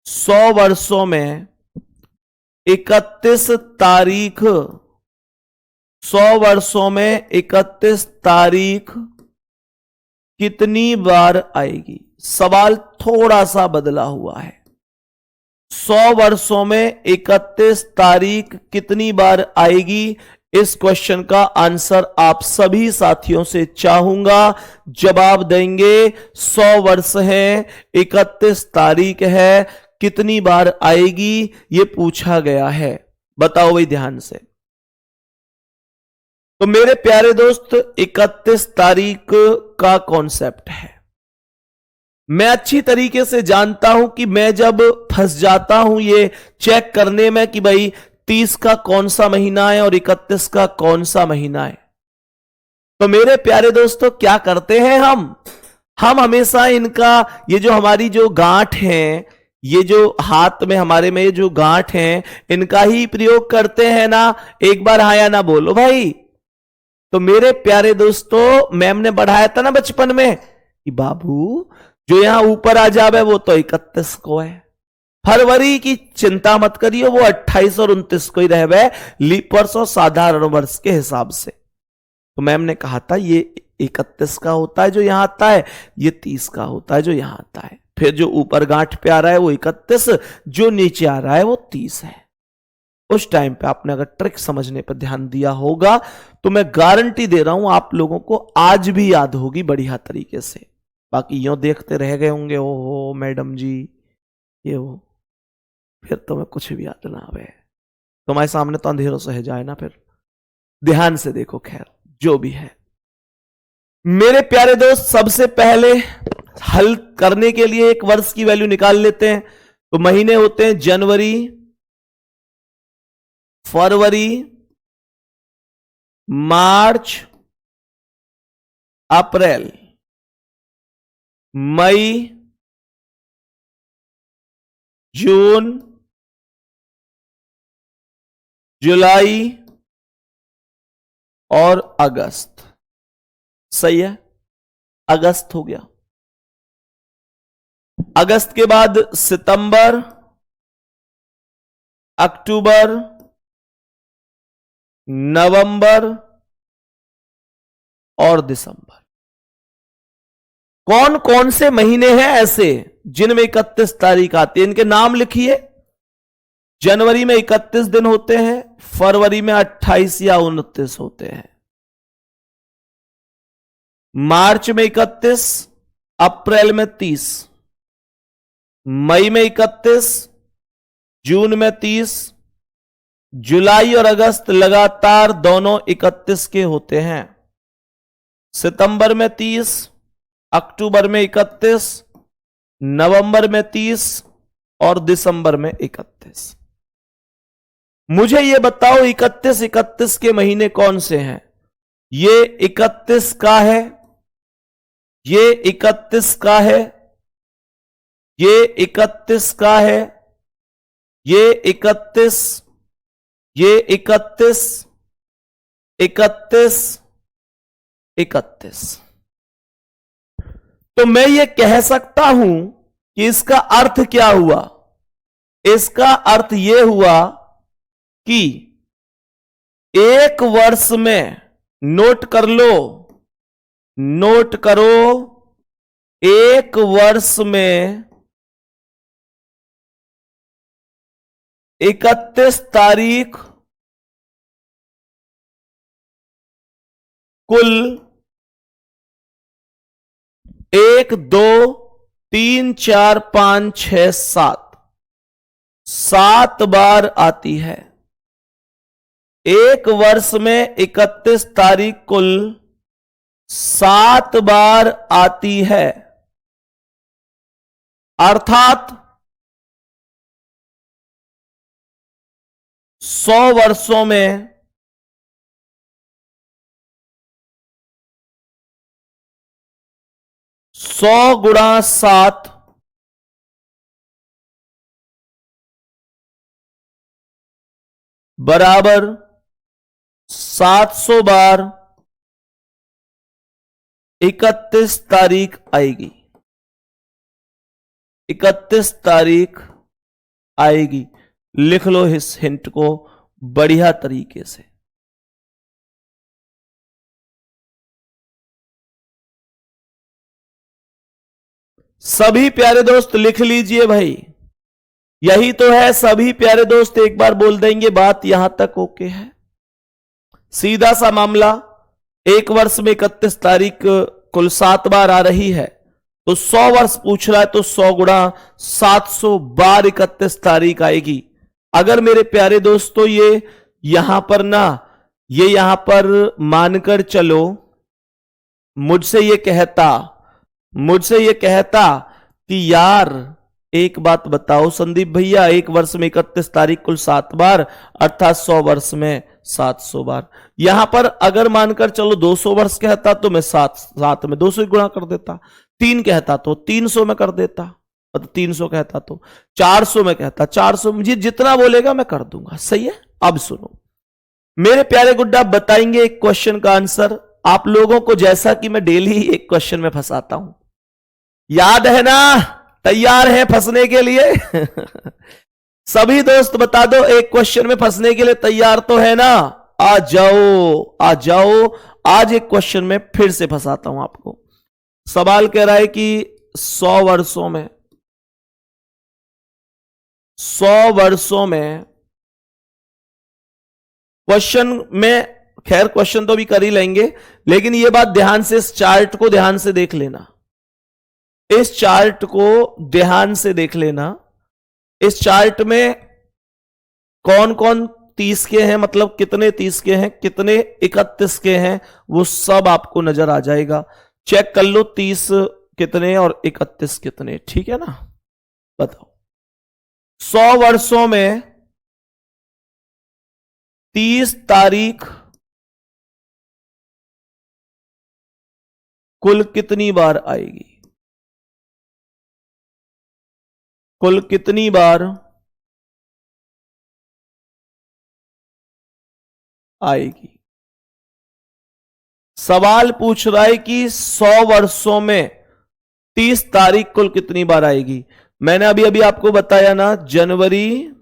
Speaker 1: 100 वर्षों में 31 तारीख 100 वर्षों में 31 तारीख कितनी बार आएगी? सवाल थोड़ा सा बदला हुआ है। 100 वर्षों में 31 तारीख कितनी बार आएगी? इस क्वेश्चन का आंसर आप सभी साथियों से चाहूंगा। जवाब देंगे 100 वर्ष हैं, 31 तारीख है, कितनी बार आएगी ये पूछा गया है। बताओ भाई ध्यान से। तो मेरे प्यारे दोस्त 31 तारीख का कॉन्सेप्ट है। मैं अच्छी तरीके से जानता हूं कि मैं जब फंस जाता हूं ये चेक करने में कि भाई 30 का कौन सा महीना है और 31 का कौन सा महीना है, तो मेरे प्यारे दोस्तों क्या करते हैं हम हमेशा इनका ये जो हमारी जो गांठ है, ये जो हाथ में हमारे में जो गांठ है, इनका ही प्रयोग करते हैं ना। एक बार हाँ या ना बोलो भाई। तो मेरे प्यारे दोस्तों मैम ने बढ़ाया था ना बचपन में कि बाबू जो यहां ऊपर आ जावे वो तो 31 को है, फरवरी की चिंता मत करिए, वो 28 और 29 को ही रहवे लीप वर्ष और साधारण वर्ष के हिसाब से। तो मैम ने कहा था ये 31 का होता है जो यहां आता है, ये 30 का होता है जो यहां आता है, फिर जो ऊपर गांठ पे आ रहा है वो 31, जो नीचे आ रहा है वो 30 है। उस टाइम पे आपने अगर ट्रिक समझने पर ध्यान दिया होगा तो मैं गारंटी दे रहा हूं आप लोगों को आज भी याद होगी बढ़िया तरीके से। बाकी यूं देखते रह गए होंगे ओहो मैडम जी ये वो, फिर तो मैं कुछ भी याद ना आवे, तुम्हारे सामने तो अंधेरों सह जाए ना। फिर ध्यान से देखो, खैर जो भी है मेरे प्यारे दोस्त, सबसे पहले हल करने के लिए एक वर्ष की वैल्यू निकाल लेते हैं। तो महीने होते हैं जनवरी, फरवरी, मार्च, अप्रैल, मई, जून, जुलाई और अगस्त। सही है, अगस्त हो गया। अगस्त के बाद सितंबर, अक्टूबर, नवंबर और दिसंबर। कौन कौन से महीने हैं ऐसे जिनमें 31 तारीख आती है? इनके नाम लिखिए। जनवरी में 31 दिन होते हैं, फरवरी में 28 या 29 होते हैं, मार्च में 31, अप्रैल में 30, मई में 31, जून में 30, जुलाई और अगस्त लगातार दोनों 31 के होते हैं, सितंबर में 30, अक्टूबर में 31, नवंबर में 30 और दिसंबर में 31। मुझे यह बताओ 31 के महीने कौन से हैं? ये 31 का है, ये 31 का है, ये 31 का है, ये 31, ये 31, 31, 31। तो मैं ये कह सकता हूं कि इसका अर्थ क्या हुआ? इसका अर्थ यह हुआ कि एक वर्ष में, नोट कर लो, नोट करो, एक वर्ष में 31 तारीख कुल 1, 2, 3, 4, 5, 6, 7 बार आती है। एक वर्ष में 31 तारीख कुल 7 बार आती है, अर्थात 100 वर्षों में 100 गुणा 7 बराबर 700 बार 31 तारीख आएगी। 31 तारीख आएगी। लिख लो इस हिंट को बढ़िया तरीके से। सभी प्यारे दोस्त लिख लीजिए भाई, यही तो है। सभी प्यारे दोस्त एक बार बोल देंगे बात यहां तक ओके है। सीधा सा मामला, एक वर्ष में 31 तारीख कुल 7 बार आ रही है, तो 100 वर्ष पूछ रहा है तो 100 गुणा 700 बार 31 तारीख आएगी। अगर मेरे प्यारे दोस्तों ये यहां पर ना, ये यहां पर मानकर चलो, मुझसे ये कहता कि यार एक बात बताओ संदीप भैया, एक वर्ष में 31 तारीख कुल 7 बार, अर्थात 100 वर्ष में 700 बार। यहां पर अगर मानकर चलो 200 वर्ष कहता तो मैं 7 में 200 गुणा कर देता, 3 कहता तो 300 में कर देता, 300 कहता तो 400 में कहता, 400 मुझे जितना बोलेगा मैं कर दूंगा। सही है। अब सुनो मेरे प्यारे गुड्डा, बताएंगे एक क्वेश्चन का आंसर आप लोगों को, जैसा कि मैं डेली एक क्वेश्चन में फंसाता हूं, याद है ना? तैयार है फंसने के लिए? सभी दोस्त बता दो, एक क्वेश्चन में फंसने के लिए तैयार तो है ना? आ जाओ आ जाओ, आज एक क्वेश्चन में फिर से फंसाता हूं आपको। सवाल कह रहा है कि 100 वर्षों में क्वेश्चन में, खैर क्वेश्चन तो भी कर ही लेंगे, लेकिन यह बात ध्यान से, इस चार्ट को ध्यान से देख लेना, इस चार्ट को ध्यान से देख लेना। इस चार्ट में कौन कौन 30 के हैं, मतलब कितने 30 के हैं, कितने 31 के हैं, वो सब आपको नजर आ जाएगा। चेक कर लो 30 कितने और 31 कितने, ठीक है ना? बताओ 100 वर्षों में 30 तारीख कुल कितनी बार आएगी? कुल कितनी बार आएगी? सवाल पूछ रहा है कि 100 वर्षों में 30 तारीख कुल कितनी बार आएगी। मैंने अभी अभी आपको बताया ना, जनवरी,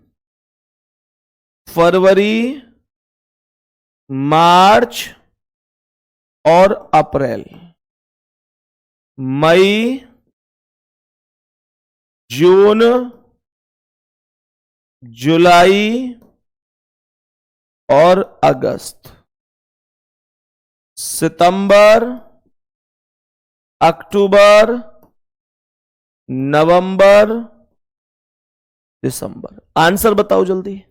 Speaker 1: फरवरी, मार्च और अप्रैल, मई, जून, जुलाई और अगस्त, सितंबर, अक्टूबर, नवंबर, दिसंबर। आंसर बताओ जल्दी।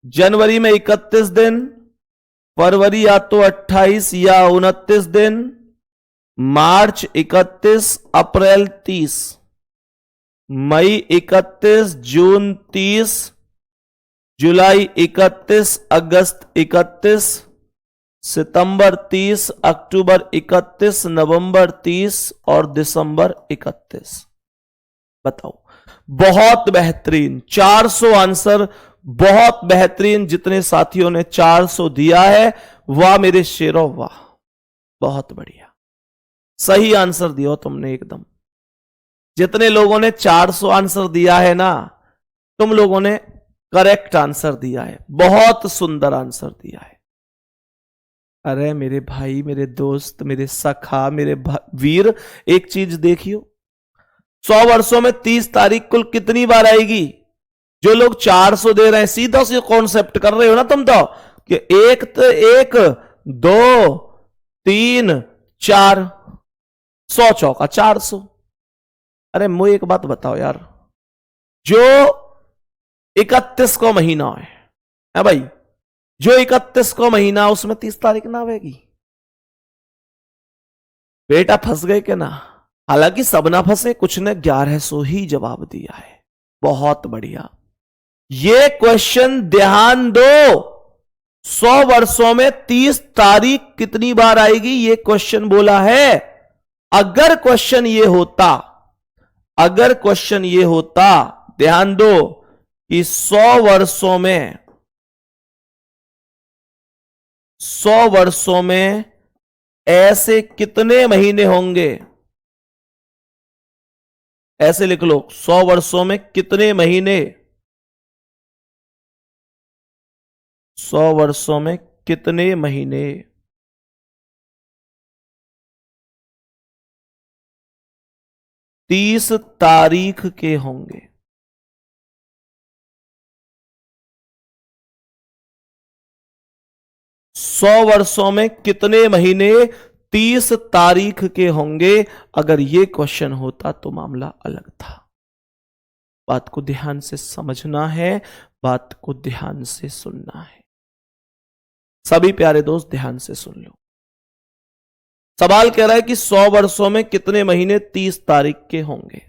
Speaker 1: जनवरी में 31 दिन, फरवरी या तो 28 या 29 दिन, मार्च 31, अप्रैल 30, मई 31, जून 30, जुलाई 31, अगस्त 31, सितंबर 30, अक्टूबर 31, नवंबर 30 और दिसंबर 31। बताओ। बहुत बेहतरीन, 400 आंसर, बहुत बेहतरीन। जितने साथियों ने 400 दिया है, वाह मेरे शेरों वाह, बहुत बढ़िया, सही आंसर दिया तुमने एकदम। जितने लोगों ने 400 आंसर दिया है ना, तुम लोगों ने करेक्ट आंसर दिया है, बहुत सुंदर आंसर दिया है। अरे मेरे भाई, मेरे दोस्त, मेरे सखा, मेरे वीर, एक चीज देखियो, 100 वर्षों में 30 तारीख कुल कितनी बार आएगी? जो लोग 400 दे रहे हैं, सीधा से कॉन्सेप्ट कर रहे हो ना तुम तो, कि 1 2 3 4, 100 चौका 400। अरे मुझे एक बात बताओ यार, जो 31 को महीना है भाई, जो 31 को महीना, उसमें 30 तारीख ना आएगी? बेटा फंस गए क्या ना? हालांकि सब ना फंसे, कुछ ने 1100 ही जवाब दिया है। बहुत बढ़िया। ये क्वेश्चन ध्यान दो, 100 वर्षों में 30 तारीख कितनी बार आएगी, ये क्वेश्चन बोला है। अगर क्वेश्चन ये होता, ध्यान दो कि 100 वर्षों में ऐसे कितने महीने होंगे, ऐसे लिख लो, 100 वर्षों में कितने महीने, 100 वर्षों में कितने महीने? 30 तारीख के होंगे? 100 वर्षों में कितने महीने 30 तारीख के होंगे? अगर यह क्वेश्चन होता तो मामला अलग था। बात को ध्यान से समझना है, बात को ध्यान से सुनना है। सभी प्यारे दोस्त ध्यान से सुन लो। सवाल कह रहा है कि 100 वर्षों में कितने महीने 30 तारीख के होंगे?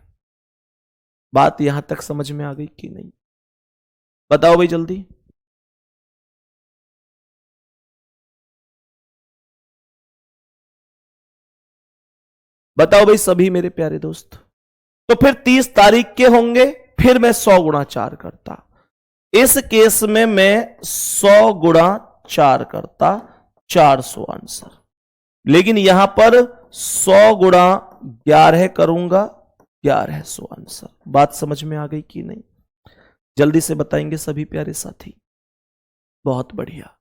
Speaker 1: बात यहां तक समझ में आ गई कि नहीं? बताओ भाई जल्दी। बताओ भाई सभी मेरे प्यारे दोस्त। तो फिर 30 तारीख के होंगे, फिर मैं 100 गुणा 4 करता। इस केस में मैं 100 गुणा 4 करता, 400 आंसर। लेकिन यहां पर 100 गुणा 11 करूंगा, 1100 आंसर। बात समझ में आ गई कि नहीं? जल्दी से बताएंगे सभी प्यारे साथी। बहुत बढ़िया।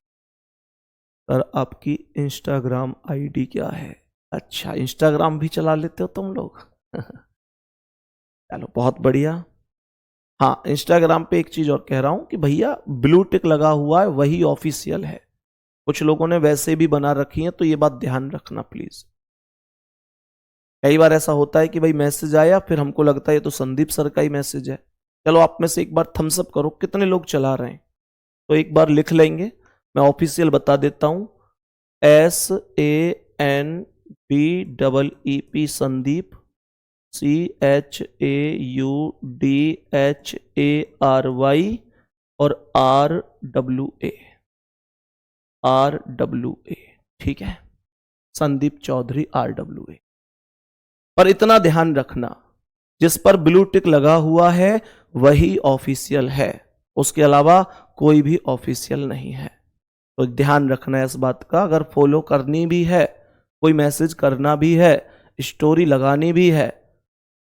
Speaker 1: सर आपकी इंस्टाग्राम आईडी क्या है? अच्छा, इंस्टाग्राम भी चला लेते हो तुम लोग? चलो बहुत बढ़िया। हाँ, इंस्टाग्राम पे एक चीज और कह रहा हूं कि भैया ब्लू टिक लगा हुआ है वही ऑफिशियल है। कुछ लोगों ने वैसे भी बना रखी है, तो ये बात ध्यान रखना प्लीज। कई बार ऐसा होता है कि भाई मैसेज आया, फिर हमको लगता है ये तो संदीप सर का ही मैसेज है। चलो आप में से एक बार थम्स अप करो, कितने लोग चला रहे हैं? तो एक बार लिख लेंगे, मैं ऑफिशियल बता देता हूं। SANDEEP संदीप, CHAUDHARY और RWA, ठीक है? संदीप चौधरी RWA। पर इतना ध्यान रखना, जिस पर ब्लू टिक लगा हुआ है वही ऑफिशियल है, उसके अलावा कोई भी ऑफिशियल नहीं है। तो ध्यान रखना है इस बात का। अगर फॉलो करनी भी है, कोई मैसेज करना भी है, स्टोरी लगानी भी है,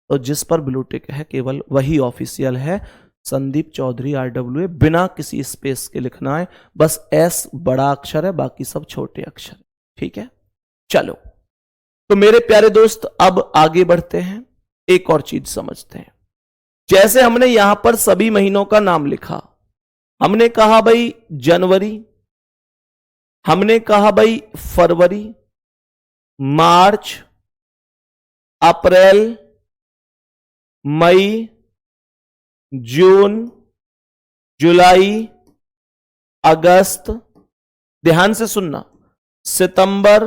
Speaker 1: तो जिस पर ब्लू टिक है केवल वही ऑफिशियल है। संदीप चौधरी RWA, बिना किसी स्पेस के लिखना है, बस S बड़ा अक्षर है, बाकी सब छोटे अक्षर, ठीक है? चलो, तो मेरे प्यारे दोस्त अब आगे बढ़ते हैं, एक और चीज समझते हैं। जैसे हमने यहां पर सभी महीनों का नाम लिखा, हमने कहा भाई जनवरी, हमने कहा भाई फरवरी, मार्च, अप्रैल, मई, जून, जुलाई, अगस्त, ध्यान से सुनना, सितंबर,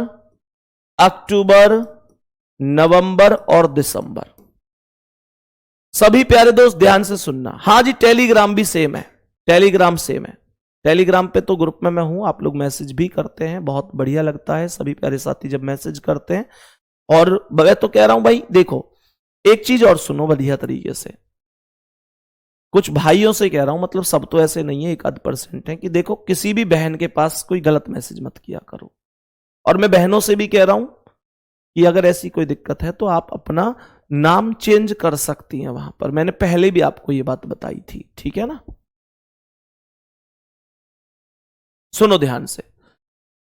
Speaker 1: अक्टूबर, नवंबर और दिसंबर। सभी प्यारे दोस्त ध्यान से सुनना। हां जी, टेलीग्राम भी सेम है, टेलीग्राम सेम है। टेलीग्राम पे तो ग्रुप में मैं हूं, आप लोग मैसेज भी करते हैं, बहुत बढ़िया लगता है सभी प्यारे साथी जब मैसेज करते हैं। और मैं तो कह रहा हूं भाई देखो, एक चीज और सुनो बढ़िया तरीके से। कुछ भाइयों से कह रहा हूं, मतलब सब तो ऐसे नहीं है, 1% है, कि देखो किसी भी बहन के पास कोई गलत मैसेज मत किया करो। और मैं बहनों से भी कह रहा हूं कि अगर ऐसी कोई दिक्कत है तो आप अपना नाम चेंज कर सकती हैं वहां पर। मैंने पहले भी आपको यह बात बताई थी, ठीक है ना? सुनो ध्यान से।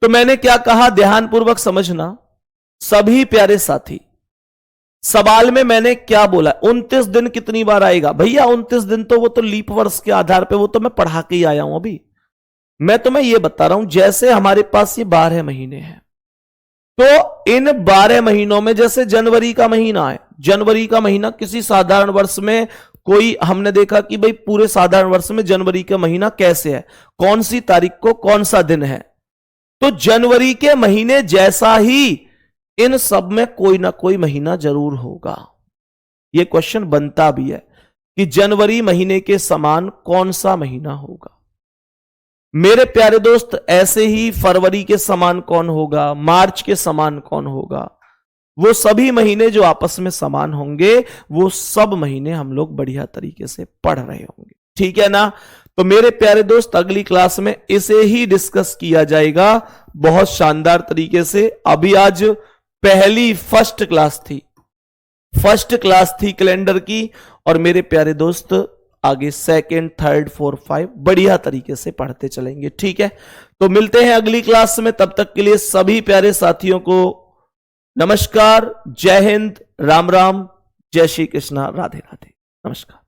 Speaker 1: तो मैंने क्या कहा, ध्यानपूर्वक समझना सभी प्यारे साथी। सवाल में मैंने क्या बोला, 29 दिन कितनी बार आएगा? भैया 29 दिन तो वो तो लीप वर्ष के आधार पे, वो तो मैं पढ़ा के ही आया हूं अभी। मैं तुम्हें ये बता रहा हूं, जैसे हमारे पास ये 12 महीने हैं, तो इन 12 महीनों में जैसे जनवरी का महीना है, जनवरी का महीना किसी साधारण वर्ष में कोई, हमने देखा कि भाई पूरे साधारण वर्ष में जनवरी का महीना कैसे है, कौन सी तारीख को कौन सा दिन है। तो जनवरी के महीने जैसा ही इन सब में कोई ना कोई महीना जरूर होगा। यह क्वेश्चन बनता भी है कि जनवरी महीने के समान कौन सा महीना होगा। मेरे प्यारे दोस्त ऐसे ही फरवरी के समान कौन होगा, मार्च के समान कौन होगा, वो सभी महीने जो आपस में समान होंगे, वो सब महीने हम लोग बढ़िया तरीके से पढ़ रहे होंगे, ठीक है ना? तो मेरे प्यारे दोस्त अगली क्लास में इसे ही डिस्कस किया जाएगा बहुत शानदार तरीके से। अभी आज पहली फर्स्ट क्लास थी कैलेंडर की, और मेरे प्यारे दोस्त आगे सेकंड, थर्ड, फोर्थ, 5 बढ़िया तरीके से पढ़ते चलेंगे, ठीक है? तो मिलते हैं अगली क्लास में, तब तक के लिए सभी प्यारे साथियों को नमस्कार, जय हिंद, राम राम, जय श्री कृष्णा, राधे राधे, नमस्कार।